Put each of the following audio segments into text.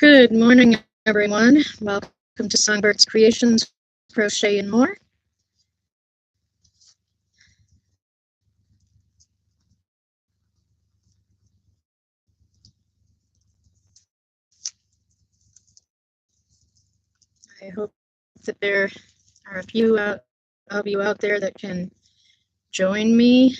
Good morning, everyone. Welcome to Songbird's Creations, Crochet and More. I hope that there are a few of you out there that can join me.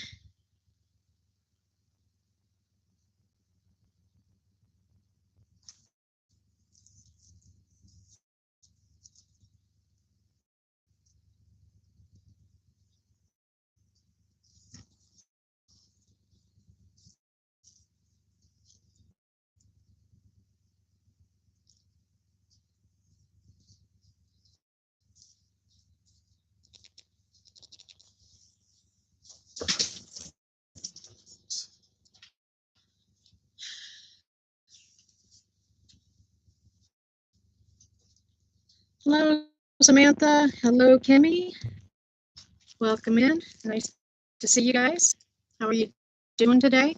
Hello, Samantha. Hello, Camille. Welcome in. Nice to see you guys. How are you doing today?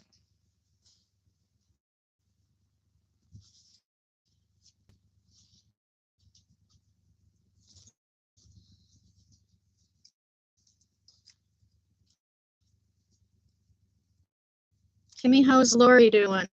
Kimmy, how's Lori doing?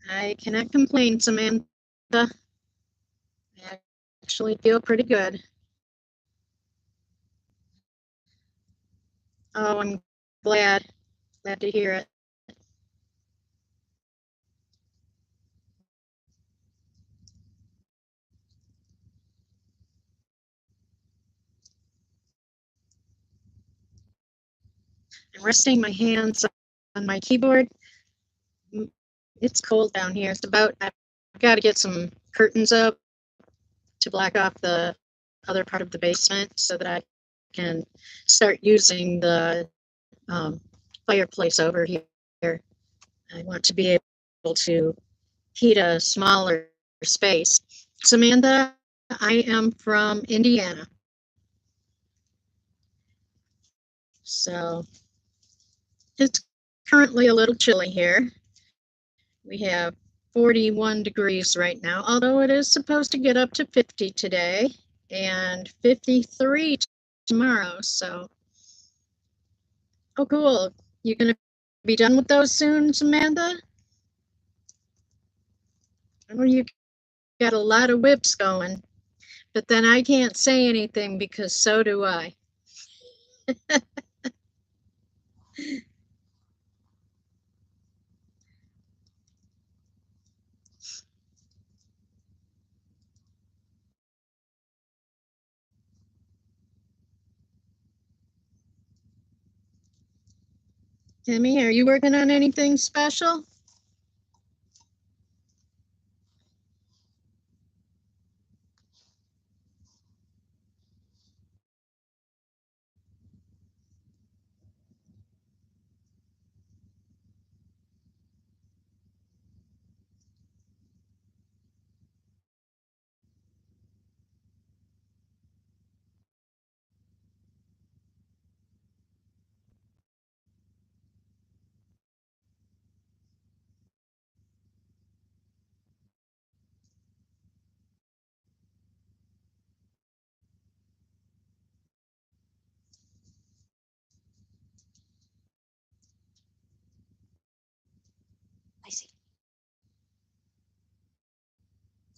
I cannot complain, Samantha. I actually feel pretty good. Oh, I'm glad to hear it. I'm resting my hands on my keyboard. It's cold down here. I've got to get some curtains up to block off the other part of the basement so that I can start using the fireplace over here. I want to be able to heat a smaller space. Samantha, I am from Indiana. So it's currently a little chilly here. We have 41 degrees right now, although it is supposed to get up to 50 today and 53 tomorrow. So, oh, cool. You going to be done with those soon, Samantha? I know you got a lot of WIPS going, but then I can't say anything because so do I. Timmy, are you working on anything special? I see.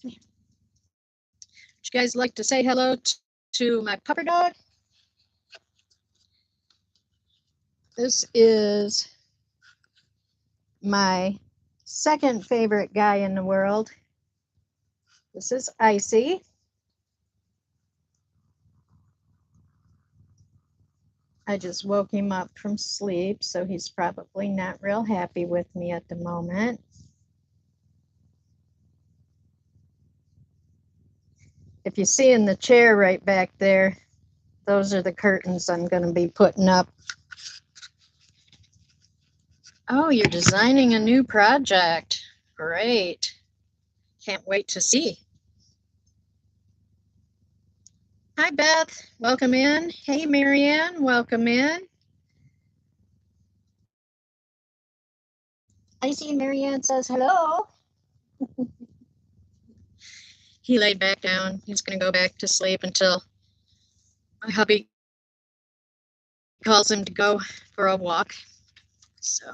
Come here. Would you guys like to say hello to my pupper dog? This is my second favorite guy in the world. This is Icy. I just woke him up from sleep, so he's probably not real happy with me at the moment. If you see in the chair right back there, those are the curtains I'm going to be putting up. Oh, you're designing a new project. Great. Can't wait to see. Hi, Beth. Welcome in. Hey, Marianne. Welcome in. I see Marianne says hello. He laid back down. He's going to go back to sleep until my hubby calls him to go for a walk. So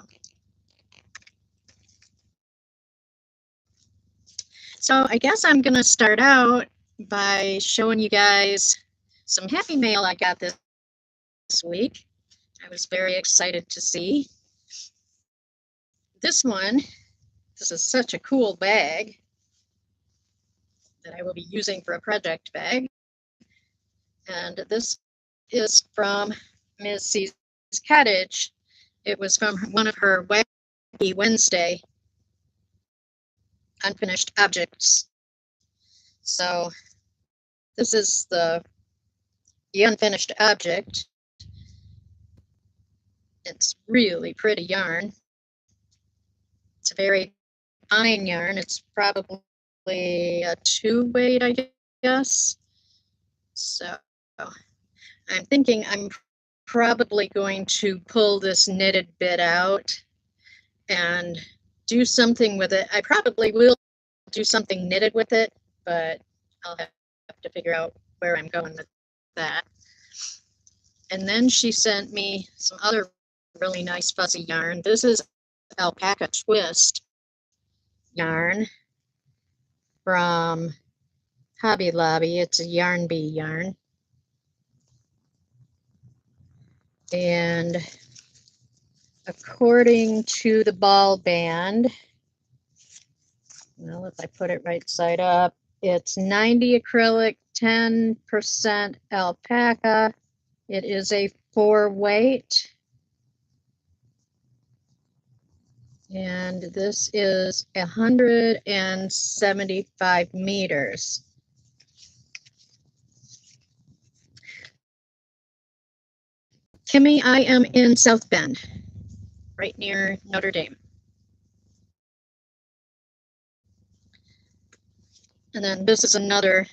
I guess I'm going to start out by showing you guys some happy mail I got this week. I was very excited to see. This is such a cool bag that I will be using for a project bag. And this is from Ms. C's Cottage. It was from one of her Wacky Wednesday unfinished objects. So this is the unfinished object. It's really pretty yarn. It's a very fine yarn. It's probably a 2-weight, I guess. So I'm thinking I'm probably going to pull this knitted bit out and do something with it. I probably will do something knitted with it, but I'll have to figure out where I'm going with that. And then she sent me some other really nice fuzzy yarn. This is alpaca twist yarn from Hobby Lobby. It's a yarn bee yarn. And according to the ball band, well, if I put it right side up, it's 90 acrylic, 10% alpaca. It is a 4-weight. And this is 175 meters. Kimmy, I am in South Bend, right near Notre Dame. And then this is another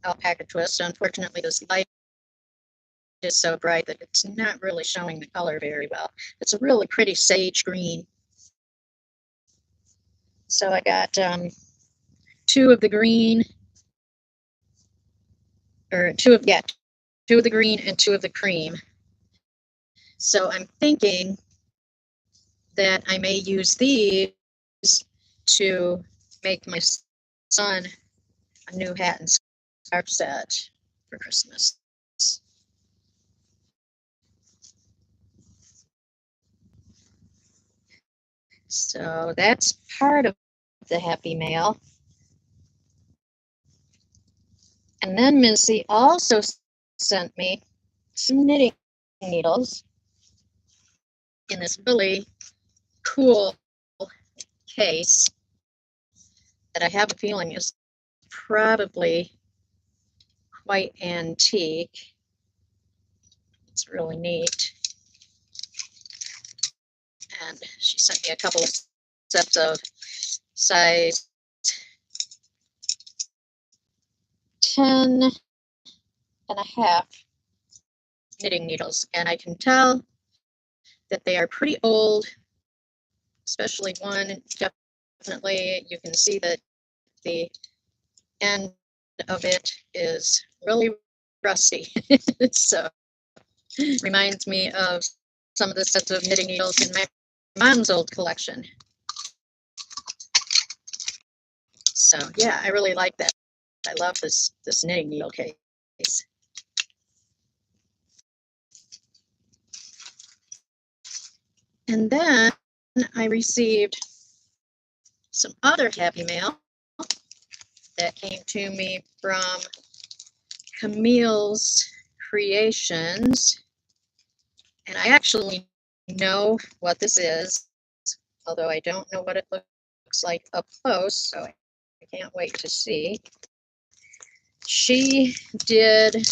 alpaca twist. Unfortunately, this light is so bright that it's not really showing the color very well. It's a really pretty sage green. So I got 2 of the green, or 2 of the green and 2 of the cream. So I'm thinking that I may use these to make my son a new hat and scarf set for Christmas. So that's part of the happy mail. And then Missy also sent me some knitting needles in this really cool case that I have a feeling is probably quite antique. It's really neat. And she sent me a couple of sets of size 10 and a half knitting needles. And I can tell that they are pretty old, especially one. Definitely, you can see that the end of it is really rusty. So reminds me of some of the sets of knitting needles in my mom's old collection. So yeah, I really like that. I love this knitting needle case. And then I received some other happy mail that came to me from Camille's Creations. And I actually know what this is, although I don't know what it looks like up close, so I can't wait to see. She did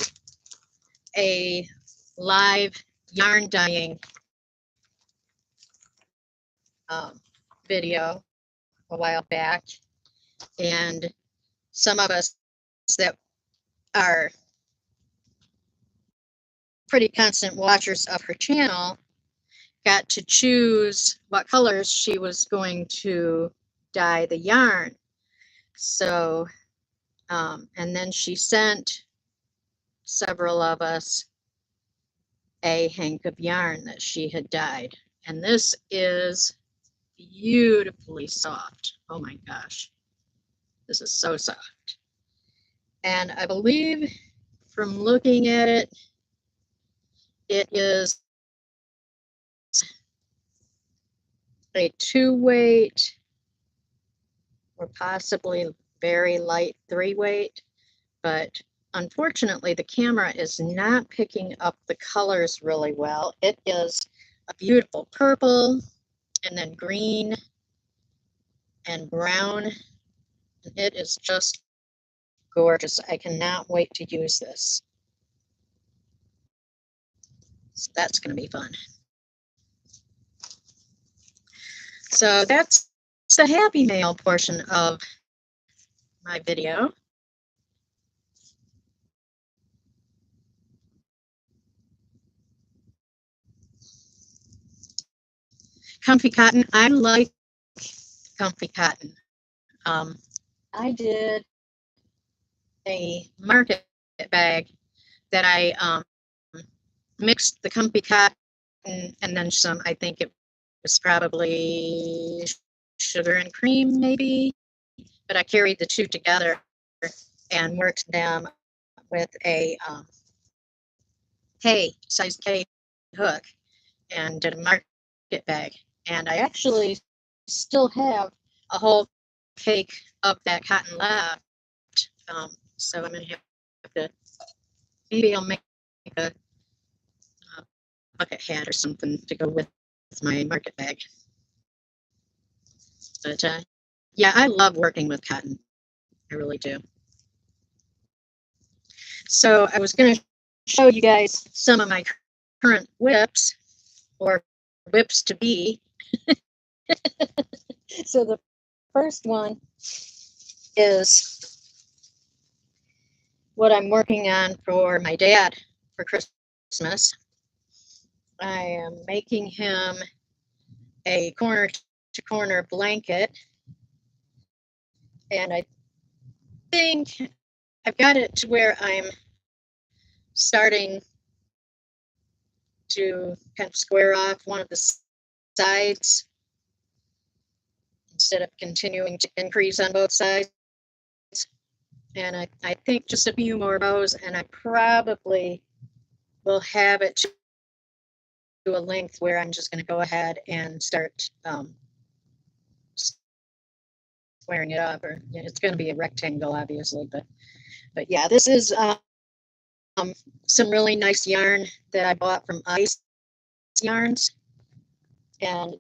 a live yarn dyeing video a while back, and some of us that are pretty constant watchers of her channel got to choose what colors she was going to dye the yarn. So, and then she sent several of us a hank of yarn that she had dyed. And this is beautifully soft. Oh my gosh. This is so soft. And I believe from looking at it, it is a 2-weight or possibly very light 3-weight, but unfortunately the camera is not picking up the colors really well. It is a beautiful purple and then green and brown. It is just gorgeous. I cannot wait to use this. So that's going to be fun. So that's the happy mail portion of my video. Comfy cotton. I like comfy cotton. I did a market bag that I mixed the comfy cotton and then some. I think it was probably sugar and cream maybe, but I carried the two together and worked them with a size K hook and did a market bag. And I actually still have a whole cake of that cotton left. So I'm going to have to, maybe I'll make a bucket hat or something to go with my market bag. But yeah, I love working with cotton. I really do. So I was going to show you guys some of my current WIPs or WIPs to be. So the first one is what I'm working on for my dad for Christmas. I am making him a corner-to-corner blanket, and I think I've got it to where I'm starting to kind of square off one of the sides instead of continuing to increase on both sides. And I think just a few more bows, and I probably will have it to a length where I'm just going to go ahead and start squaring it up. Or it's going to be a rectangle, obviously, but yeah, this is some really nice yarn that I bought from Ice Yarns, and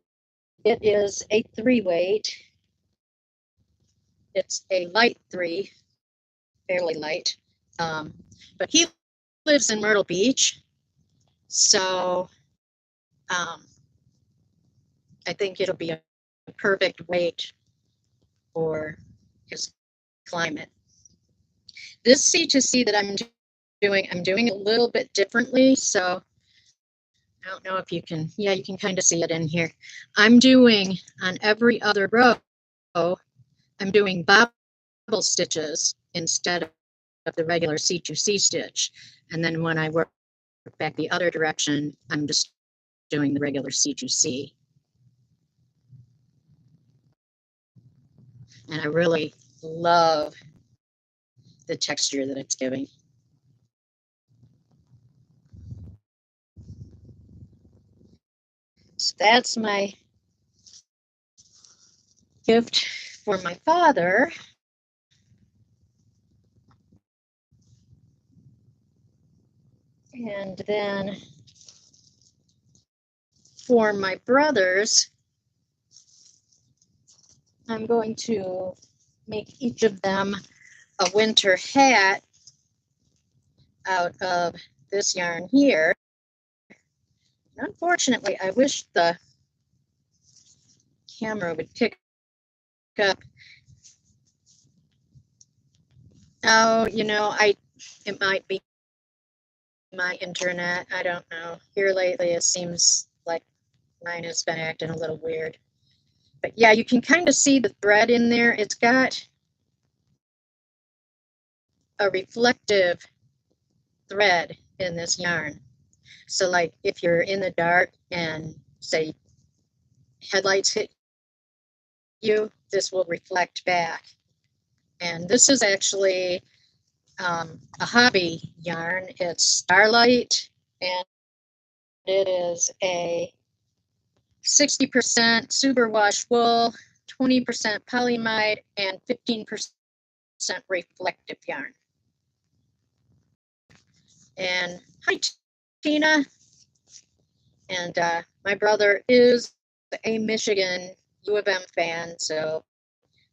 it is a 3-weight. It's a light 3, fairly light, but he lives in Myrtle Beach, so I think it'll be a perfect weight for his climate. This C2C that I'm doing a little bit differently, so I don't know if you can, yeah, you can kind of see it in here. I'm doing on every other row, I'm doing bobble stitches instead of the regular C2C stitch. And then when I work back the other direction, I'm just doing the regular C2C. And I really love the texture that it's giving. So that's my gift for my father. And then for my brothers, I'm going to make each of them a winter hat out of this yarn here. Unfortunately, I wish the camera would pick up. Oh, you know, it might be my internet. I don't know. Here lately, it seems like mine has been acting a little weird. But yeah, you can kind of see the thread in there. It's got a reflective thread in this yarn. So like if you're in the dark and say headlights hit you, this will reflect back. And this is actually a hobby yarn. It's Starlight, and it is a 60% superwash wool, 20% polyamide, and 15% reflective yarn. And hi, Tina. And my brother is a Michigan U of M fan, so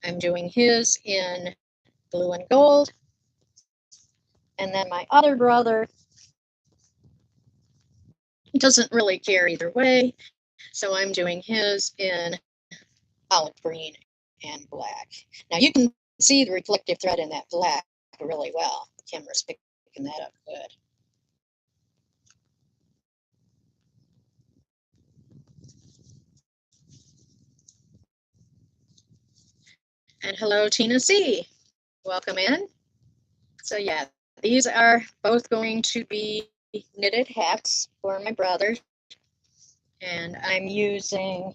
I'm doing his in blue and gold. And then my other brother doesn't really care either way, so I'm doing his in olive green and black. Now you can see the reflective thread in that black really well. The camera's picking that up good. And hello, Tina C. Welcome in. So yeah, these are both going to be knitted hats for my brother. And I'm using,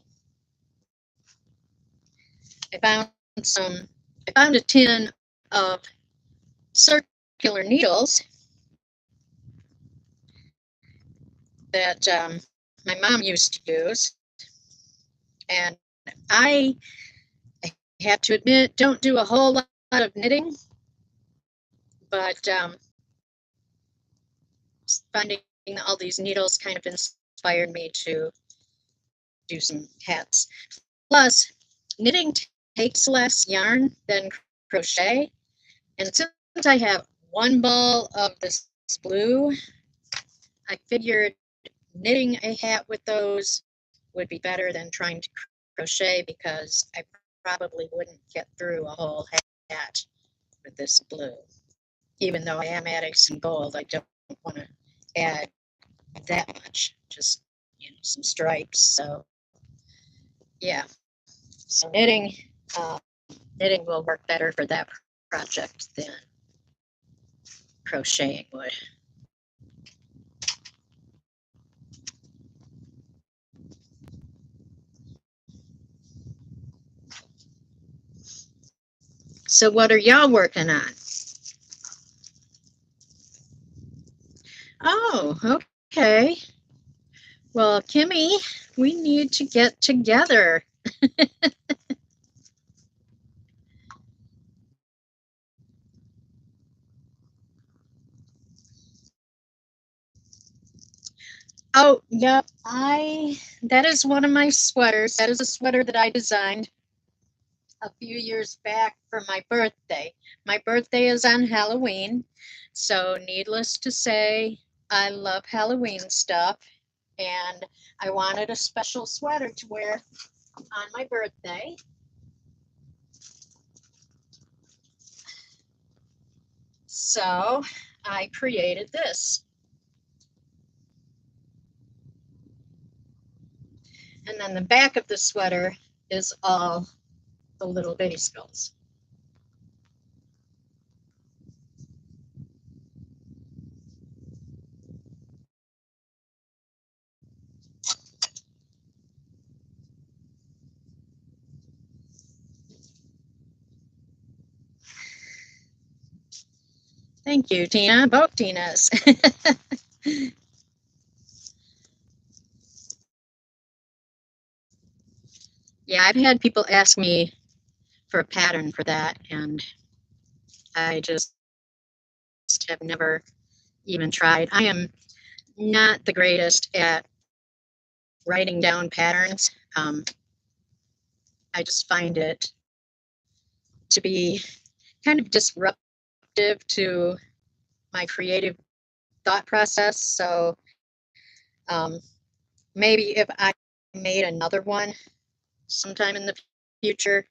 I found a tin of circular needles that my mom used to use. And I have to admit, don't do a whole lot of knitting, but finding all these needles kind of inspired me to do some hats. Plus, knitting takes less yarn than crochet, and since I have one ball of this blue, I figured knitting a hat with those would be better than trying to crochet, because I probably wouldn't get through a whole hat with this blue. Even though I am adding some gold, I don't want to add that much, just some stripes. So yeah, so knitting will work better for that project than crocheting would. So what are y'all working on? Oh, okay. Well, Kimmy, we need to get together. Oh, yep. That is one of my sweaters. That is a sweater that I designed a few years back for my birthday. My birthday is on Halloween, so needless to say, I love Halloween stuff, and I wanted a special sweater to wear on my birthday. So I created this. And then the back of the sweater is all the little baby skulls. Thank you, Tina. Both Tinas. Yeah, I've had people ask me for a pattern for that, and I just have never even tried. I am not the greatest at writing down patterns. I just find it to be kind of disruptive to my creative thought process. So maybe if I made another one sometime in the future,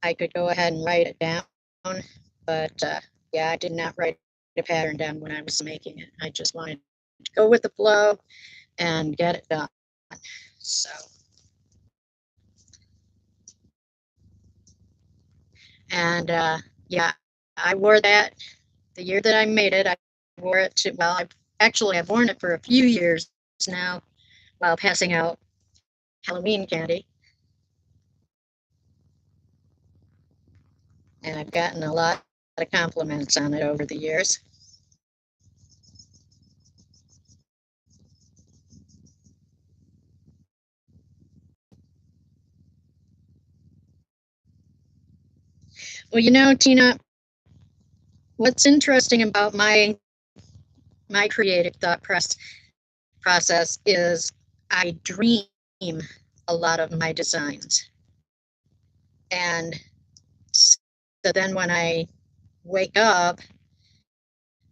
I could go ahead and write it down. But yeah, I did not write a pattern done when I was making it. I just wanted to go with the flow and get it done. So, and yeah, I wore that the year that I made it. I wore it to, well, I've worn it for a few years now while passing out Halloween candy. And I've gotten a lot of compliments on it over the years. Well, you know, Tina, what's interesting about my creative thought process is I dream a lot of my designs. And so then when I wake up,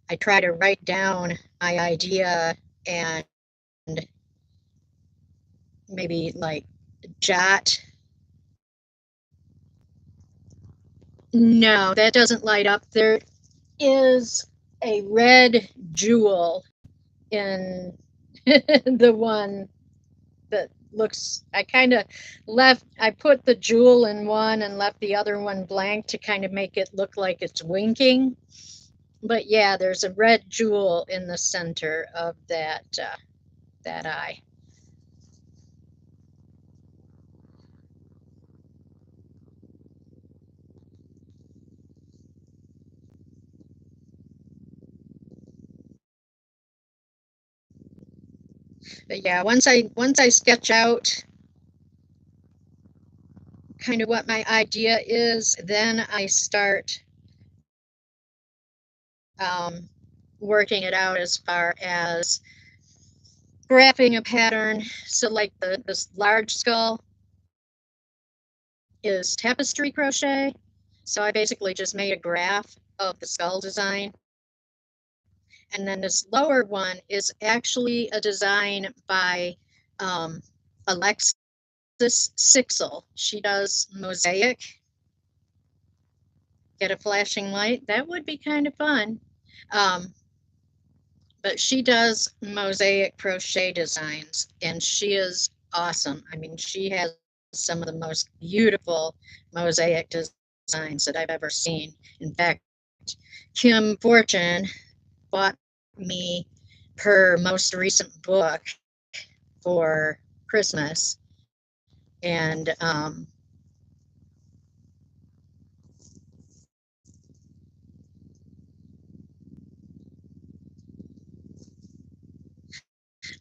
I try to write down my idea and maybe like jot. No, that doesn't light up. There is a red jewel in the one that looks, I put the jewel in one and left the other one blank to kind of make it look like it's winking. But yeah, there's a red jewel in the center of that eye. But yeah, once I sketch out kind of what my idea is, then I start um, working it out as far as graphing a pattern. So like this large skull is tapestry crochet. So I basically just made a graph of the skull design. And then this lower one is actually a design by um, Alexis Sixel. She does mosaic. Get a flashing light. That would be kind of fun. Um, but she does mosaic crochet designs and she is awesome. I mean, she has some of the most beautiful mosaic designs that I've ever seen. In fact, Kim Fortune bought me her most recent book for Christmas. And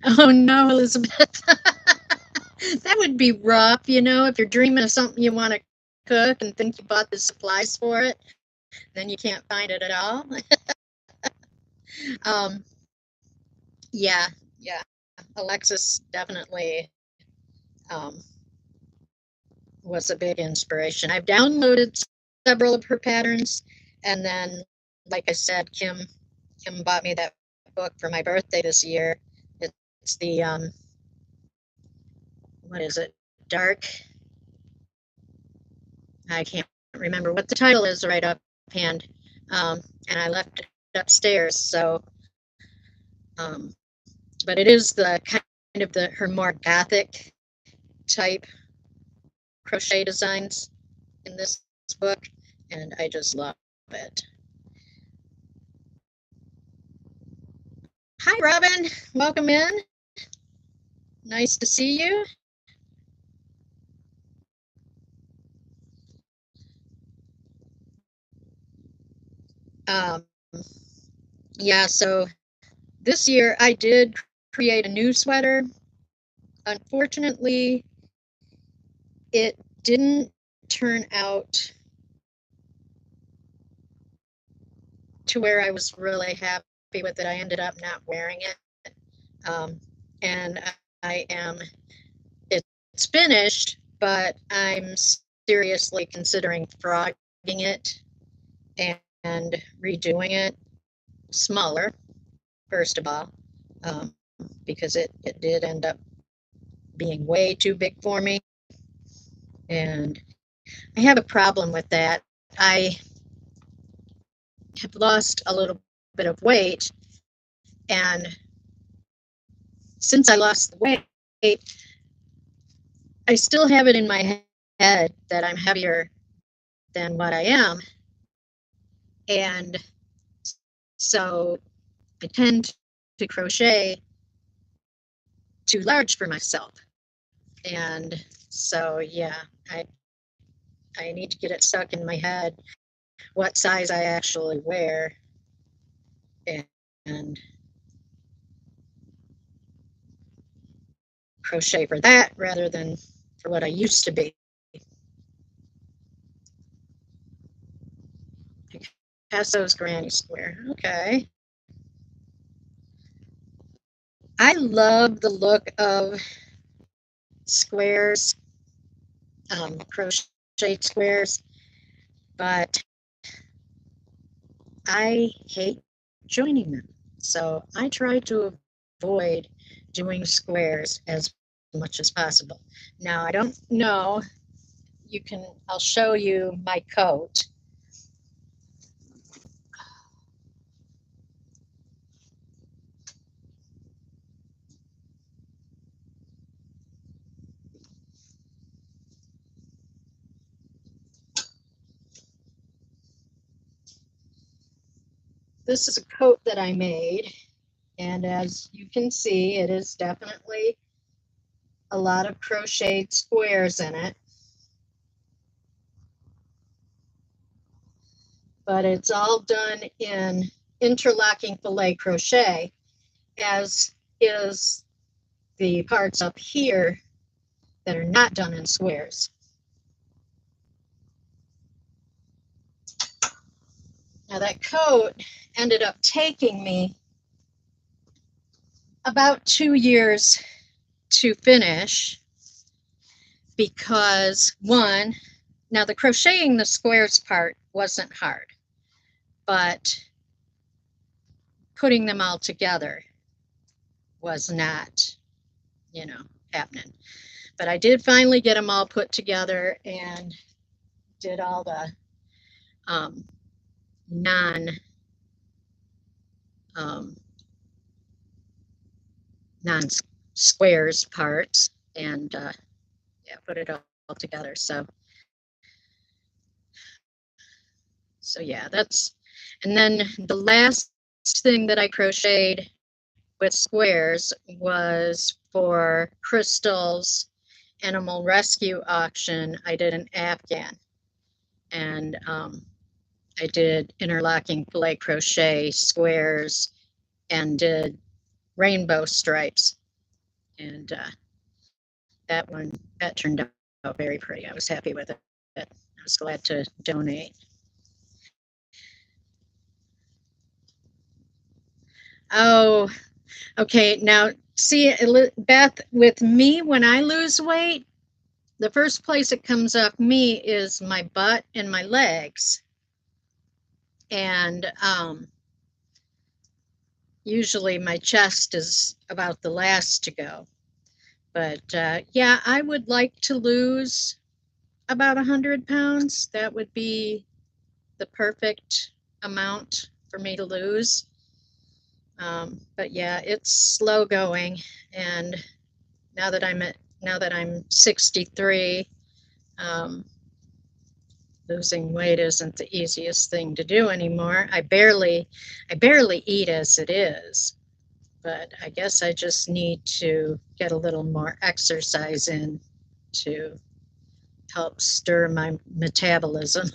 oh no, Elizabeth. That would be rough, you know, if you're dreaming of something you want to cook and think you bought the supplies for it, then you can't find it at all. um, yeah, yeah. Alexis definitely um, was a big inspiration. I've downloaded several of her patterns, and then, like I said, Kim bought me that book for my birthday this year. It's the what is it? Dark. I can't remember what the title is right offhand, and I left it upstairs. So, um, but it is the kind of the her more gothic type crochet designs in this book, and I just love it. Hi, Robin. Welcome in. Nice to see you. Um, yeah, so this year I did create a new sweater. Unfortunately, it didn't turn out to where I was really happy with it. I ended up not wearing it. And I am, it's finished, but I'm seriously considering frogging it and redoing it smaller, first of all, um, because it did end up being way too big for me. And I have a problem with that. I have lost a little bit of weight. And since I lost the weight, I still have it in my head that I'm heavier than what I am. And so I tend to crochet too large for myself. And so, yeah, I need to get it stuck in my head what size I actually wear and crochet for that rather than for what I used to be. Picasso's Granny Square. Okay. I love the look of squares, crocheted squares, but I hate joining them. So I try to avoid doing squares as much as possible. Now, I don't know, I'll show you my coat. This is a coat that I made, and as you can see, it is definitely a lot of crocheted squares in it. But it's all done in interlocking filet crochet, as is the parts up here that are not done in squares. Now that coat ended up taking me about 2 years to finish because one, now the crocheting the squares part wasn't hard, but putting them all together was not, happening. But I did finally get them all put together and did all the non squares parts and yeah, put it all together. So yeah, and then the last thing that I crocheted with squares was for Crystal's animal rescue auction. I did an Afghan, and I did interlocking filet crochet squares and did rainbow stripes, and that turned out very pretty. I was happy with it. I was glad to donate. Oh, okay. Now, see, Beth, with me, when I lose weight, the first place it comes off me is my butt and my legs. And usually my chest is about the last to go. But yeah, I would like to lose about 100 pounds. That would be the perfect amount for me to lose. But yeah, it's slow going, and now that I'm 63, losing weight isn't the easiest thing to do anymore. I barely eat as it is, but I guess I just need to get a little more exercise in to help stir my metabolism.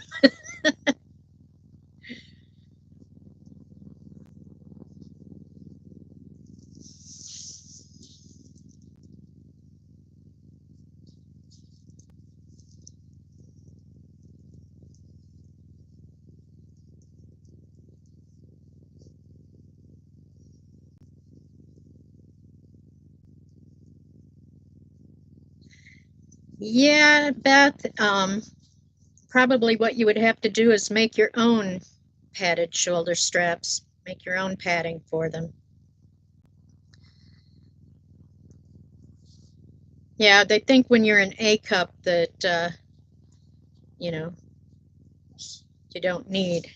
Yeah, Beth, probably what you would have to do is make your own padded shoulder straps, make your own padding for them. Yeah, they think when you're an A cup that, you don't need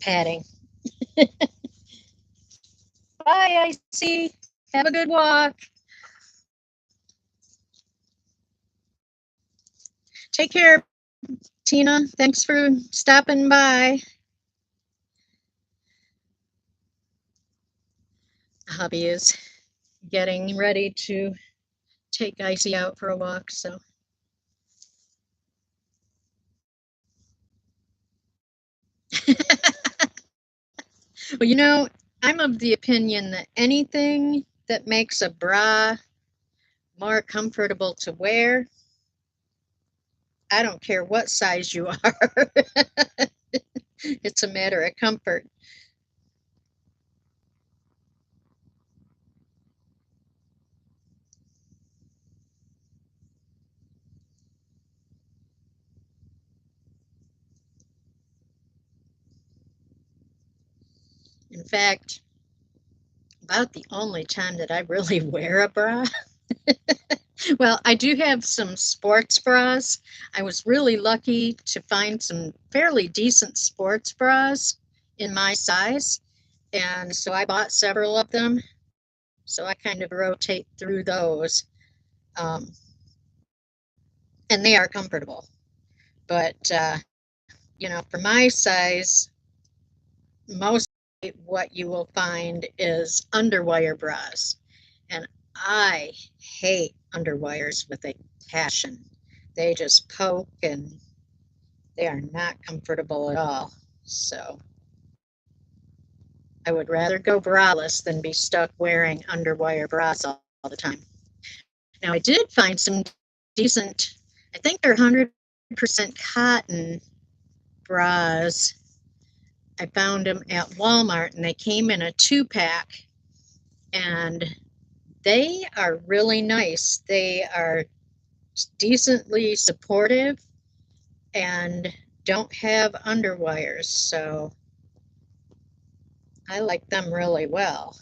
padding. Bye, Icy. Have a good walk. Take care, Tina. Thanks for stopping by. Hubby is getting ready to take Icy out for a walk, so. Well, you know, I'm of the opinion that anything that makes a bra more comfortable to wear, I don't care what size you are. It's a matter of comfort. In fact, about the only time that I really wear a bra. Well, I do have some sports bras. I was really lucky to find some fairly decent sports bras in my size. And so I bought several of them. So I kind of rotate through those. Um, and they are comfortable. But, for my size, most what you will find is underwire bras. And I hate underwires with a passion. They just poke and they are not comfortable at all. So I would rather go braless than be stuck wearing underwire bras all the time. Now, I did find some decent, I think they're 100% cotton bras. I found them at Walmart and they came in a 2-pack and they are really nice. They are decently supportive and don't have underwires, so I like them really well.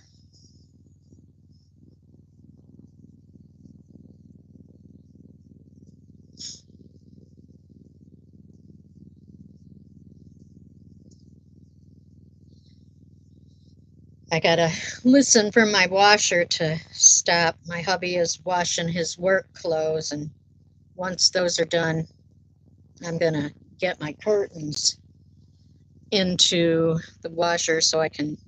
I gotta listen for my washer to stop. My hubby is washing his work clothes, and once those are done, I'm gonna get my curtains into the washer so I can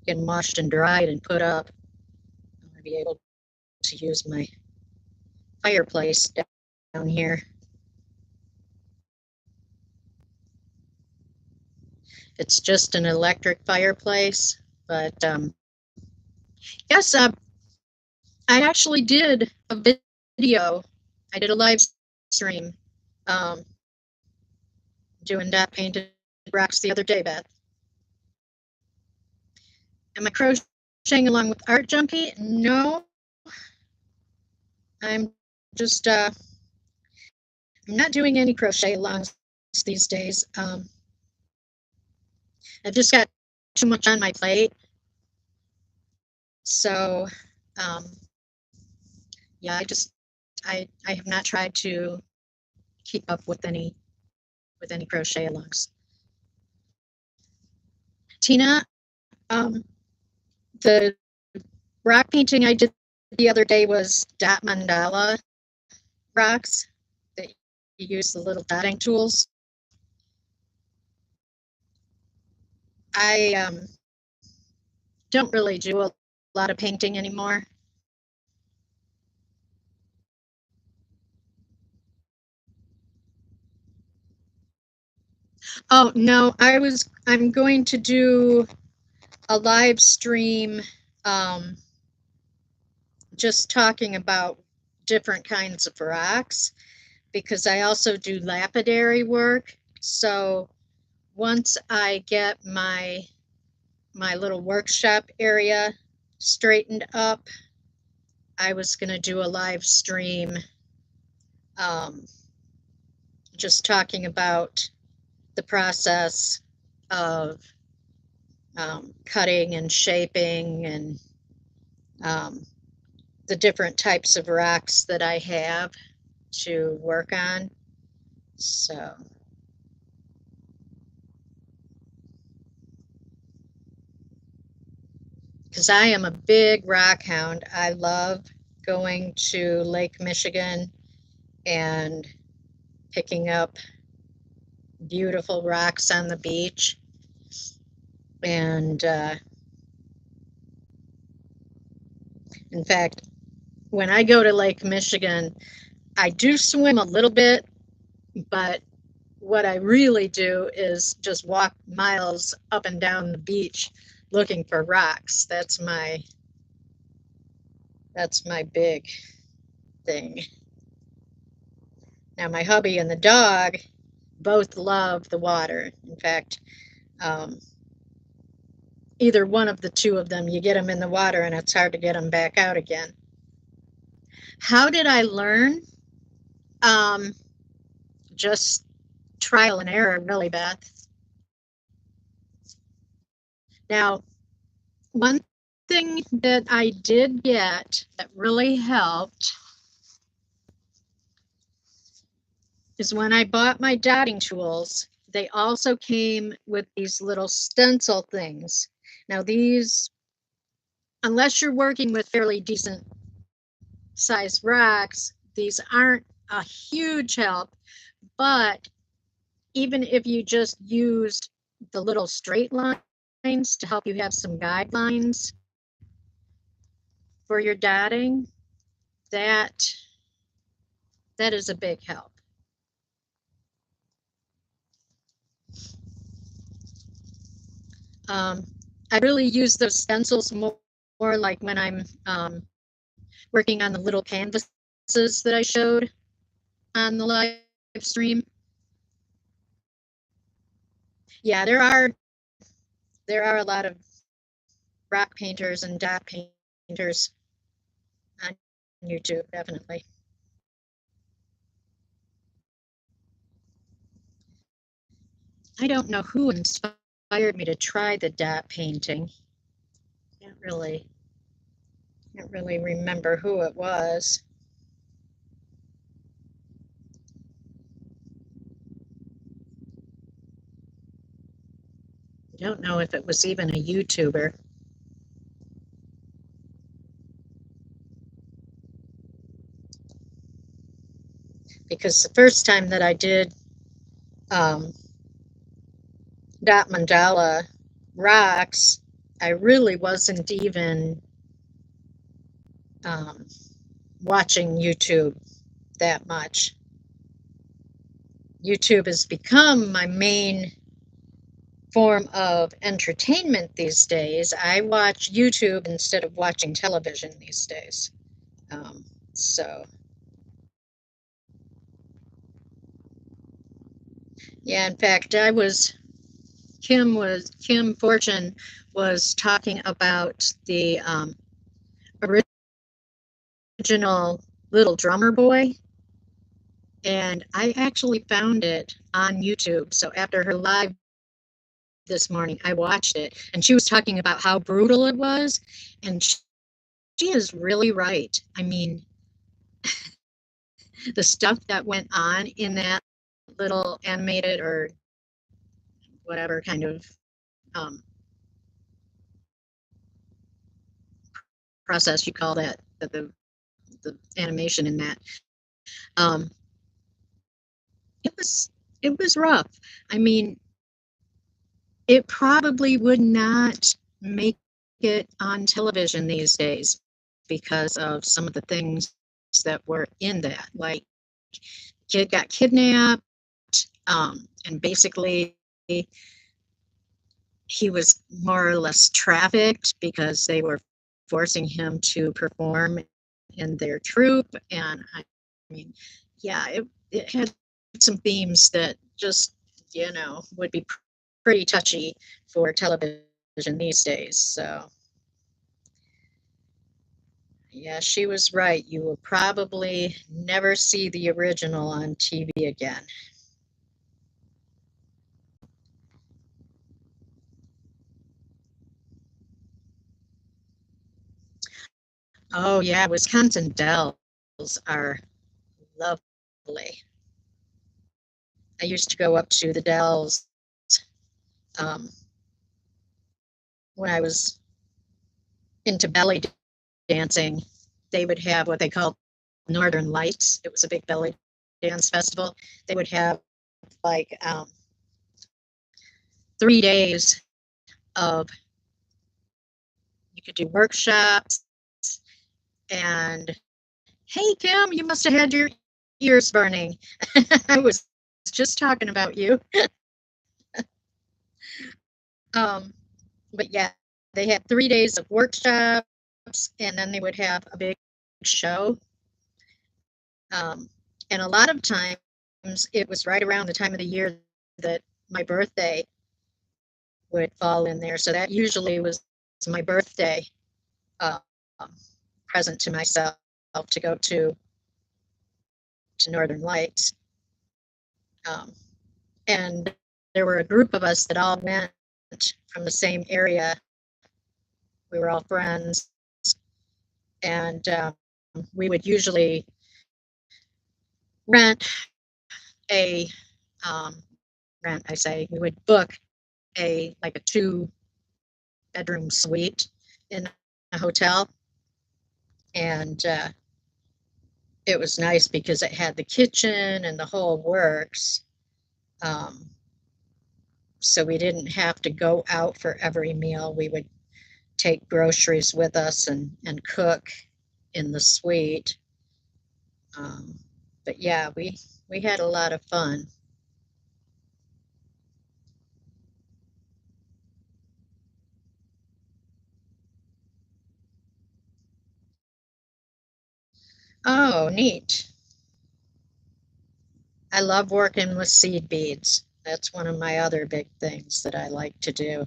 get them washed and dried and put up. I'm gonna be able to use my fireplace down here. It's just an electric fireplace, but yes, I actually did a video. I did a live stream um, doing dot painted rocks the other day, Beth. Am I crocheting along with Art Junkie? No, I'm just I'm not doing any crochet alongs these days. I've just got too much on my plate, so um, yeah, I have not tried to keep up with any crochet alongs. Tina, um, the rock painting I did the other day was dot mandala rocks that you use the little dotting tools. I don't really do a lot of painting anymore. Oh no, I'm going to do a live stream um, just talking about different kinds of rocks because I also do lapidary work. So once I get my little workshop area straightened up, I was going to do a live stream um, just talking about the process of cutting and shaping and um, the different types of rocks that I have to work on. So because I am a big rock hound. I love going to Lake Michigan and picking up beautiful rocks on the beach. And in fact, when I go to Lake Michigan, I do swim a little bit, but what I really do is just walk miles up and down the beach looking for rocks. That's my big thing. Now my hubby and the dog both love the water. In fact, um, either one of the two of them, you get them in the water and it's hard to get them back out again. How did I learn? Um, just trial and error, really, Beth. Now, one thing that I did get that really helped is when I bought my dotting tools, they also came with these little stencil things. Now, these, unless you're working with fairly decent sized rocks, these aren't a huge help, but even if you just used the little straight lines to help you have some guidelines for your dotting, that is a big help. I really use those stencils more like when I'm working on the little canvases that I showed on the live stream. Yeah, there are a lot of rock painters and dot painters on YouTube, definitely. I don't know who inspired me to try the dot painting. Can't really remember who it was. I don't know if it was even a YouTuber. Because the first time that I did um, dot mandala rocks, I really wasn't even um, watching YouTube that much. YouTube has become my main form of entertainment these days. I watch YouTube instead of watching television these days. So yeah, in fact, Kim Fortune was talking about the original Little Drummer Boy, and I actually found it on YouTube. So after her live this morning, I watched it, and she was talking about how brutal it was, and she is really right. I mean, the stuff that went on in that little animated or whatever kind of um, process you call that, the animation in that, um, it was rough. I mean, it probably would not make it on television these days because of some of the things that were in that. Like, kid got kidnapped, and basically he was more or less trafficked because they were forcing him to perform in their troupe. And I mean, yeah, it had some themes that just, would be pretty touchy for television these days. So, yeah, she was right. You will probably never see the original on TV again. Oh, yeah, Wisconsin dells are lovely. I used to go up to the dells um, when I was into belly dancing, they would have what they called Northern Lights. It was a big belly dance festival. They would have like 3 days of, you could do workshops, and hey Kim, you must have had your ears burning. I was just talking about you. um, but yeah, they had 3 days of workshops, and then they would have a big show. And a lot of times it was right around the time of the year that my birthday would fall in there. So that usually was my birthday uh, present to myself, to go to Northern Lights. Um, and there were a group of us that all went from the same area. We were all friends, and we would usually rent a um, rent. I say we would book a like a 2 bedroom suite in a hotel, and it was nice because it had the kitchen and the whole works. Um, so we didn't have to go out for every meal. We would take groceries with us and cook in the suite. Um, but yeah, we had a lot of fun. Oh, neat. I love working with seed beads. That's one of my other big things that I like to do.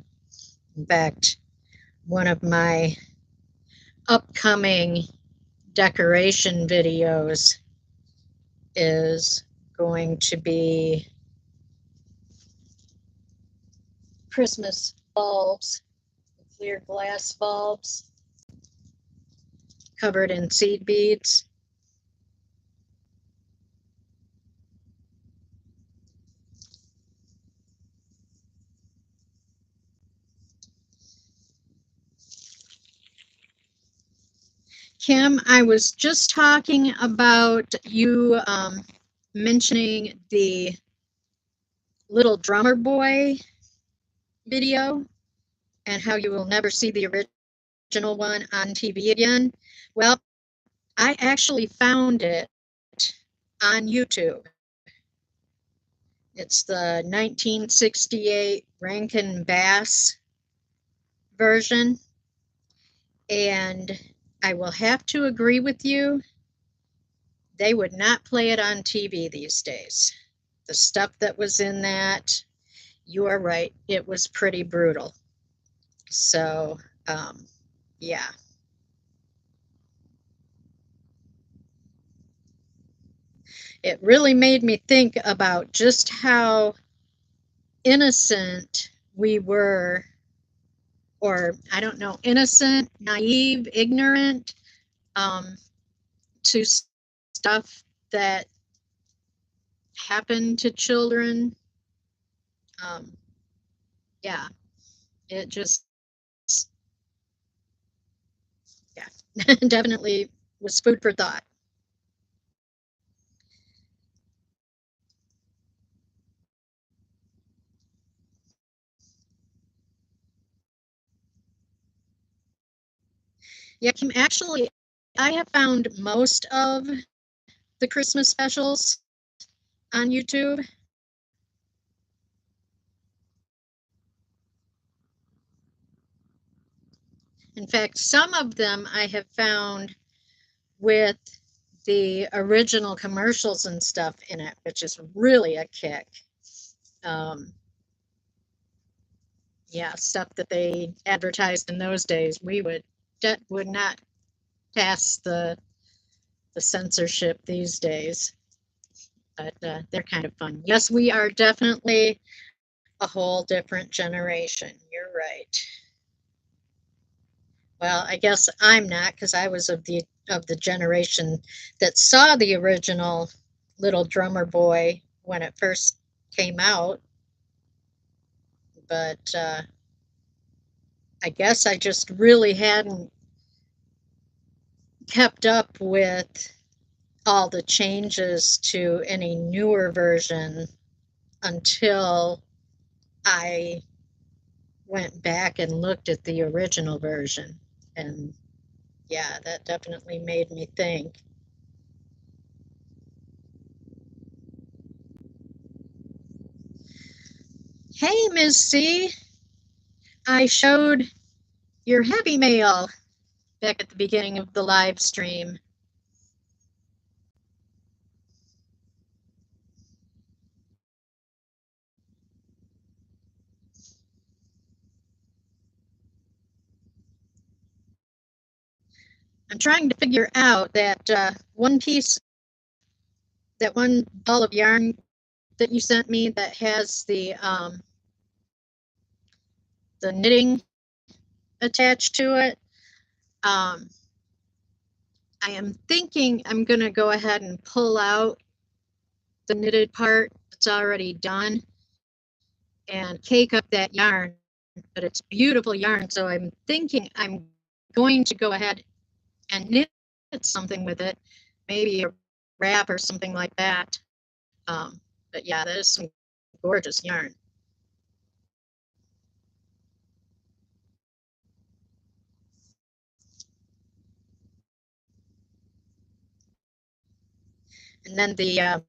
In fact, one of my upcoming decoration videos is going to be Christmas bulbs, clear glass bulbs covered in seed beads. Kim, I was just talking about you mentioning the little drummer boy video and how you will never see the original one on TV again. Well, I actually found it on YouTube. It's the 1968 Rankin Bass version. And I will have to agree with you, they would not play it on TV these days. The stuff that was in that, you are right, it was pretty brutal. So, yeah. It really made me think about just how innocent we were, or I don't know, innocent, naive, ignorant, um, to stuff that happened to children. Um, yeah, it just, yeah, definitely was food for thought. Yeah, Kim, actually, I have found most of the Christmas specials on YouTube. In fact, some of them I have found with the original commercials and stuff in it, which is really a kick. Um, yeah, stuff that they advertised in those days, we would not pass the censorship these days, but they're kind of fun. Yes, we are definitely a whole different generation. You're right. Well, I guess I'm not, because I was of the generation that saw the original Little Drummer Boy when it first came out, but I guess I just really hadn't kept up with all the changes to any newer version until I went back and looked at the original version. And yeah, that definitely made me think. Hey, Ms. C, I showed your Happy Mail back at the beginning of the live stream. I'm trying to figure out that one piece, that one ball of yarn that you sent me that has the knitting attached to it. I am thinking I'm going to go ahead and pull out the knitted part that's already done and cake up that yarn, but it's beautiful yarn, so I'm thinking I'm going to go ahead and knit something with it, maybe a wrap or something like that. But yeah, that is some gorgeous yarn. And then the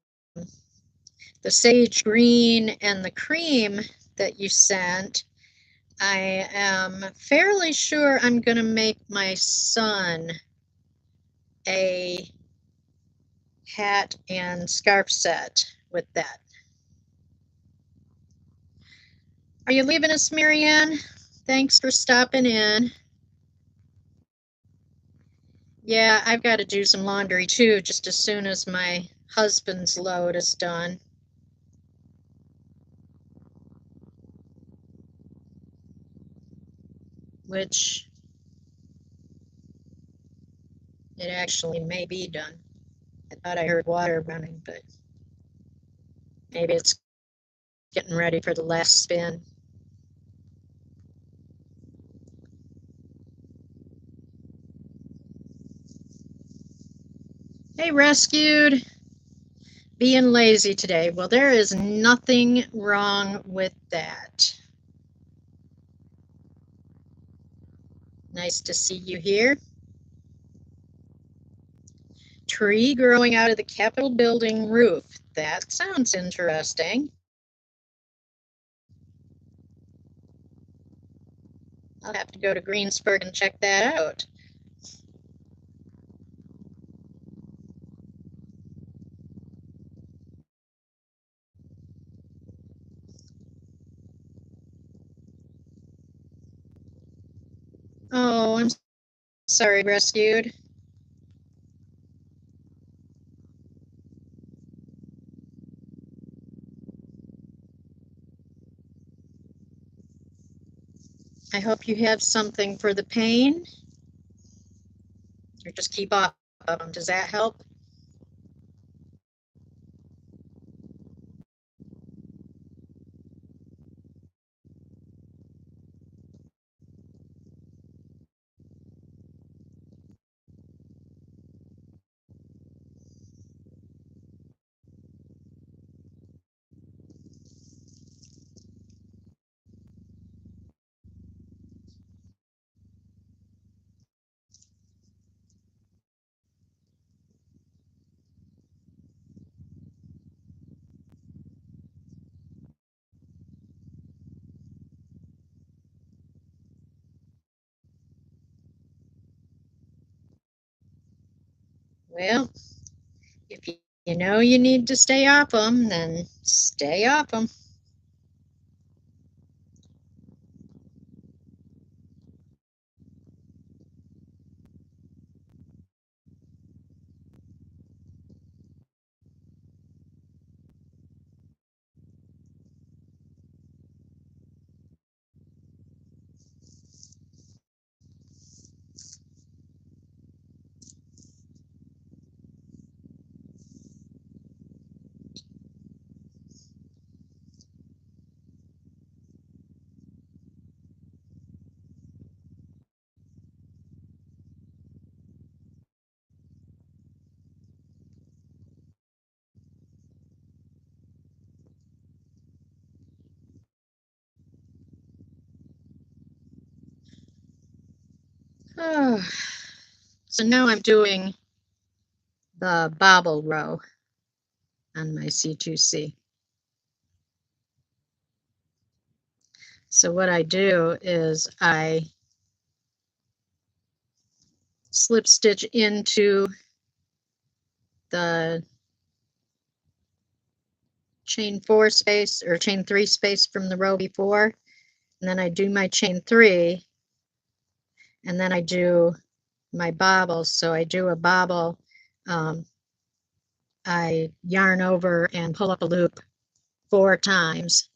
sage green and the cream that you sent, I am fairly sure I'm going to make my son a hat and scarf set with that. Are you leaving us, Marianne? Thanks for stopping in. Yeah, I've got to do some laundry too, just as soon as my husband's load is done. Which it actually may be done. I thought I heard water running, but maybe it's getting ready for the last spin. Hey, rescued. Being lazy today. Well, there is nothing wrong with that. Nice to see you here. Tree growing out of the Capitol building roof. That sounds interesting. I'll have to go to Greensburg and check that out. Oh, I'm sorry, rescued. I hope you have something for the pain. Or just keep off of them. Does that help? Well, if you know you need to stay off them, then stay off them. Oh, so now I'm doing the bobble row on my C2C. So what I do is I slip stitch into the chain 4 space or chain 3 space from the row before, and then I do my chain 3, and then I do my bobbles. So I do a bobble, I yarn over and pull up a loop 4 times.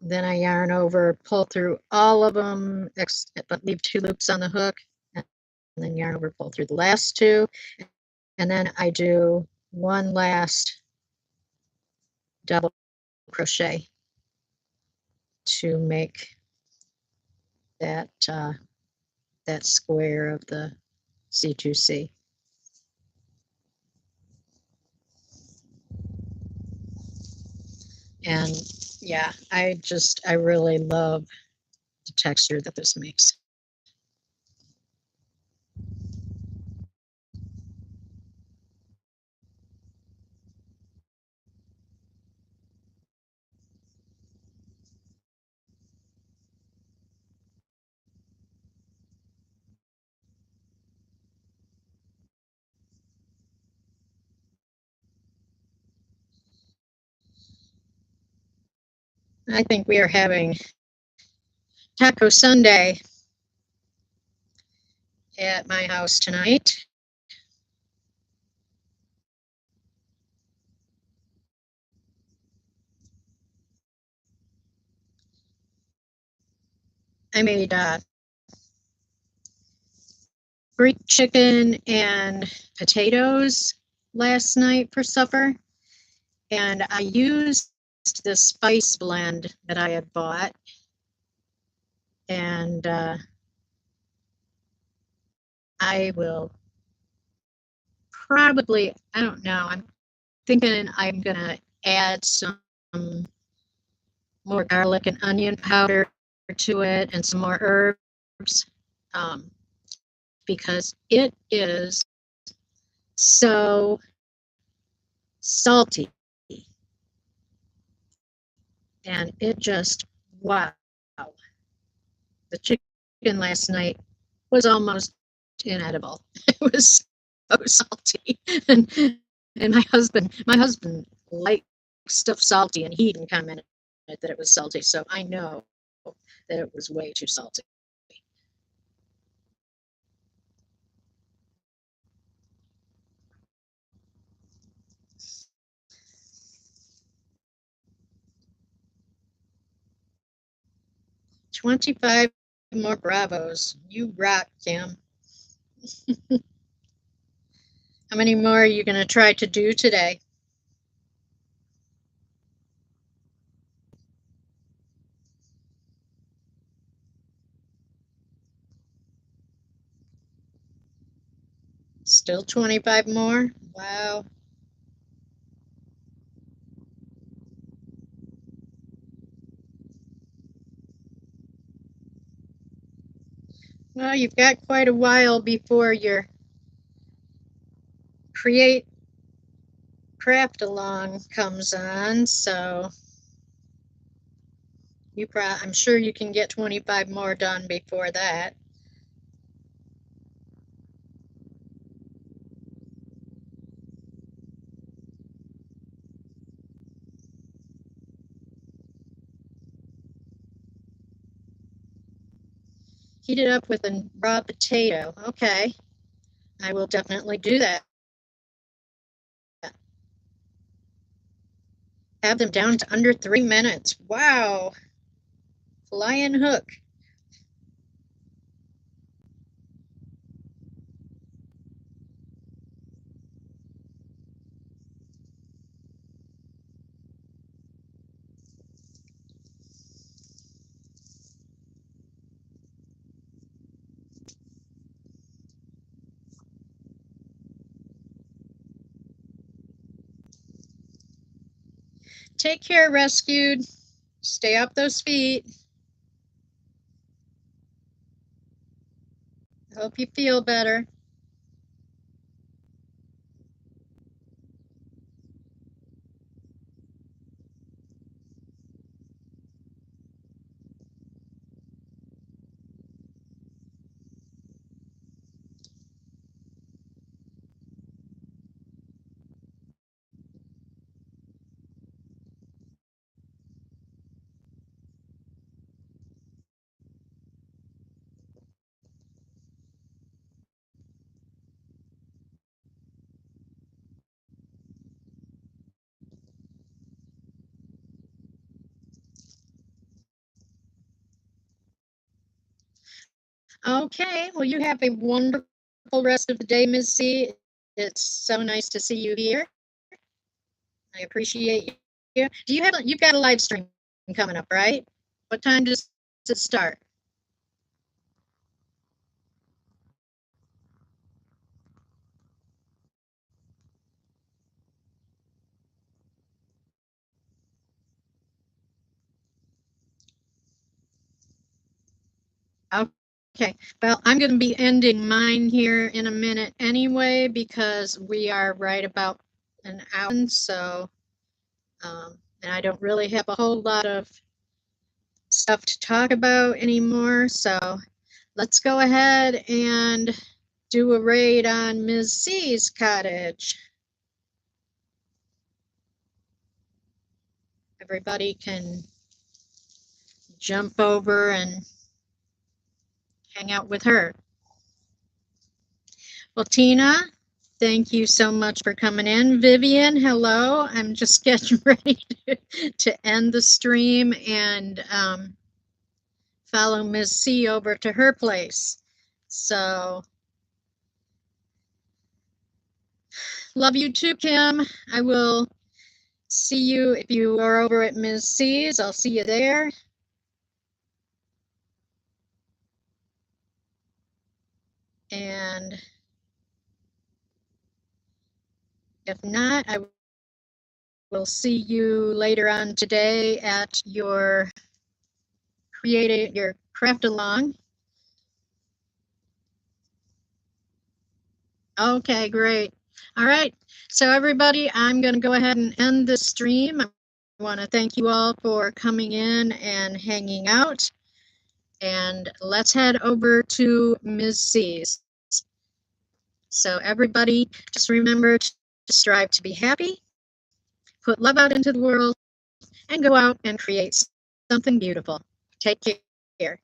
Then I yarn over, pull through all of them, but leave 2 loops on the hook, and then yarn over, pull through the last 2, and then I do one last double crochet to make that that square of the C2C. And yeah, I really love the texture that this makes. I think we are having Taco Sunday at my house tonight. I made Greek chicken and potatoes last night for supper, and I used the spice blend that I had bought, and I will probably, I don't know, I'm thinking I'm gonna add some more garlic and onion powder to it and some more herbs, um, because it is so salty, and it just, wow. The chicken last night was almost inedible. It was so salty, and my husband likes stuff salty, and he even commented that it was salty. So I know that it was way too salty. 25 more bravos. You rock, Cam. How many more are you going to try to do today? Still 25 more? Wow. Well, you've got quite a while before your create craft along comes on, so I'm sure you can get 25 more done before that. Heat it up with a raw potato. Okay, I will definitely do that. Have them down to under 3 minutes. Wow, flying hook. Take care, Rescued. Stay up those feet. I hope you feel better. Okay, well, you have a wonderful rest of the day, Ms. C. It's so nice to see you here. I appreciate you. You've got a live stream coming up, right? What time does it start? Okay, well, I'm going to be ending mine here in a minute anyway because we are right about an hour, so and I don't really have a whole lot of stuff to talk about anymore. So let's go ahead and do a raid on Ms. C's cottage. Everybody can jump over and hang out with her. Well, Tina, thank you so much for coming in. Vivian, hello. I'm just getting ready to end the stream and follow Ms. C over to her place. So, love you too, Kim. I will see you if you are over at Ms. C's. I'll see you there. And if not, I will see you later on today at your craft along. Okay, great. All right. So everybody, I'm going to go ahead and end this stream. I want to thank you all for coming in and hanging out. And let's head over to Ms. C's. So everybody, just remember to strive to be happy, put love out into the world, and go out and create something beautiful. Take care.